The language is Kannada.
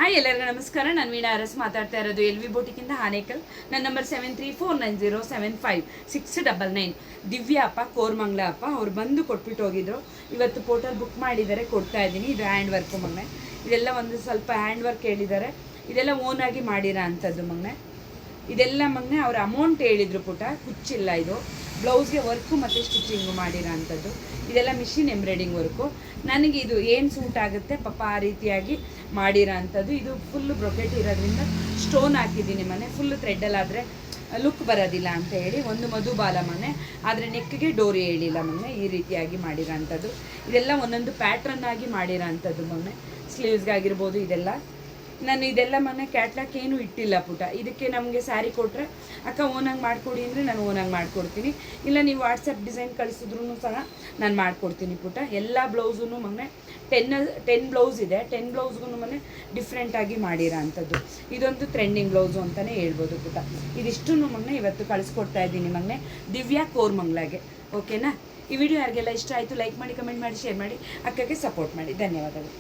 ಹಾಯ್ ಎಲ್ಲರಿಗೂ ನಮಸ್ಕಾರ. ನಾನು ವೀಣಾ ಅರಸ್ ಮಾತಾಡ್ತಾ ಇರೋದು ಎಲ್ ವಿ ಬೋಟಿಕಿಂದ ಆನೇಕಲ್. ನನ್ನ ನಂಬರ್ 7349075699. ದಿವ್ಯಾ ಅಪ್ಪ ಕೋರ್ಮಂಗ್ಲ ಅಪ್ಪ ಅವ್ರು ಬಂದು ಕೊಟ್ಬಿಟ್ಟು ಹೋಗಿದ್ರು. ಇವತ್ತು ಪೋರ್ಟಲ್ ಬುಕ್ ಮಾಡಿದ್ದಾರೆ, ಕೊಡ್ತಾ ಇದ್ದೀನಿ. ಇದು ಹ್ಯಾಂಡ್ ವರ್ಕು ಮಗನೆ. ಇದೆಲ್ಲ ಒಂದು ಸ್ವಲ್ಪ ಹ್ಯಾಂಡ್ ವರ್ಕ್ ಹೇಳಿದ್ದಾರೆ. ಇದೆಲ್ಲ ಓನಾಗಿ ಮಾಡಿರೋ ಅಂಥದ್ದು ಮಗನೆ. ಇದೆಲ್ಲ ಮಗನೆ ಅವ್ರ ಅಮೌಂಟ್ ಹೇಳಿದ್ರು ಪುಟ, ಕುಚ್ಚಿಲ್ಲ. ಇದು ಬ್ಲೌಸ್ಗೆ ವರ್ಕು ಮತ್ತು ಸ್ಟಿಚಿಂಗು ಮಾಡಿರೋ ಅಂಥದ್ದು. ಇದೆಲ್ಲ ಮಿಷಿನ್ ಎಂಬ್ರಾಯ್ಡಿಂಗ್ ವರ್ಕು. ನನಗೆ ಇದು ಏನು ಸೂಟ್ ಆಗುತ್ತೆ ಪಾಪ ಆ ರೀತಿಯಾಗಿ ಮಾಡಿರೋ ಅಂಥದ್ದು. ಇದು ಫುಲ್ಲು ಬ್ರೊಕೆಟ್ ಇರೋದ್ರಿಂದ ಸ್ಟೋನ್ ಹಾಕಿದ್ದೀನಿ ಮನೆ. ಫುಲ್ಲು ಥ್ರೆಡ್ಡಲ್ಲಾದರೆ ಲುಕ್ ಬರೋದಿಲ್ಲ ಅಂತ ಹೇಳಿ ಒಂದು ಮಧುಬಾಲ ಮನೆ, ಆದರೆ ನೆಕ್ಗೆ ಡೋರಿ ಹೇಳಿಲ್ಲ ಮೊನ್ನೆ. ಈ ರೀತಿಯಾಗಿ ಮಾಡಿರೋ ಅಂಥದ್ದು. ಇದೆಲ್ಲ ಒಂದೊಂದು ಪ್ಯಾಟ್ರನ್ ಆಗಿ ಮಾಡಿರೋ ಅಂಥದ್ದು ಮೊನ್ನೆ. ಸ್ಲೀವ್ಸ್ಗಾಗಿರ್ಬೋದು ಇದೆಲ್ಲ. ನಾನು ಇದೆಲ್ಲ ಮೊನ್ನೆ ಕ್ಯಾಟ್ಲಾಕ್ ಏನೂ ಇಟ್ಟಿಲ್ಲ ಪುಟ. ಇದಕ್ಕೆ ನಮಗೆ ಸ್ಯಾರಿ ಕೊಟ್ಟರೆ ಅಕ್ಕ ಓನಾಗಿ ಮಾಡಿಕೊಡಿ ಅಂದರೆ ನಾನು ಓನಾಗಿ ಮಾಡಿಕೊಡ್ತೀನಿ. ಇಲ್ಲ ನೀವು ವಾಟ್ಸಪ್ ಡಿಸೈನ್ ಕಳಿಸಿದ್ರೂ ಸಹ ನಾನು ಮಾಡಿಕೊಡ್ತೀನಿ ಪುಟ. ಎಲ್ಲ ಬ್ಲೌಸೂ ಮೊನ್ನೆ 10 ಬ್ಲೌಸ್ ಇದೆ. 10 ಬ್ಲೌಸ್ಗೂ ಮೊನ್ನೆ ಡಿಫ್ರೆಂಟಾಗಿ ಮಾಡಿರೋ ಅಂಥದ್ದು. ಇದೊಂದು ಟ್ರೆಂಡಿಂಗ್ ಬ್ಲೌಸು ಅಂತಲೇ ಹೇಳ್ಬೋದು ಪುಟ. ಇದಿಷ್ಟು ಮೊನ್ನೆ ಇವತ್ತು ಕಳಿಸ್ಕೊಡ್ತಾ ಇದ್ದೀನಿ ಮೊನ್ನೆ ದಿವ್ಯಾ ಕೋರ್ಮಂಗ್ಲಾಗೆ. ಓಕೆನಾ? ಈ ವಿಡಿಯೋ ಯಾರಿಗೆಲ್ಲ ಇಷ್ಟ ಆಯಿತು ಲೈಕ್ ಮಾಡಿ, ಕಮೆಂಟ್ ಮಾಡಿ, ಶೇರ್ ಮಾಡಿ, ಅಕ್ಕಗೆ ಸಪೋರ್ಟ್ ಮಾಡಿ. ಧನ್ಯವಾದಗಳು.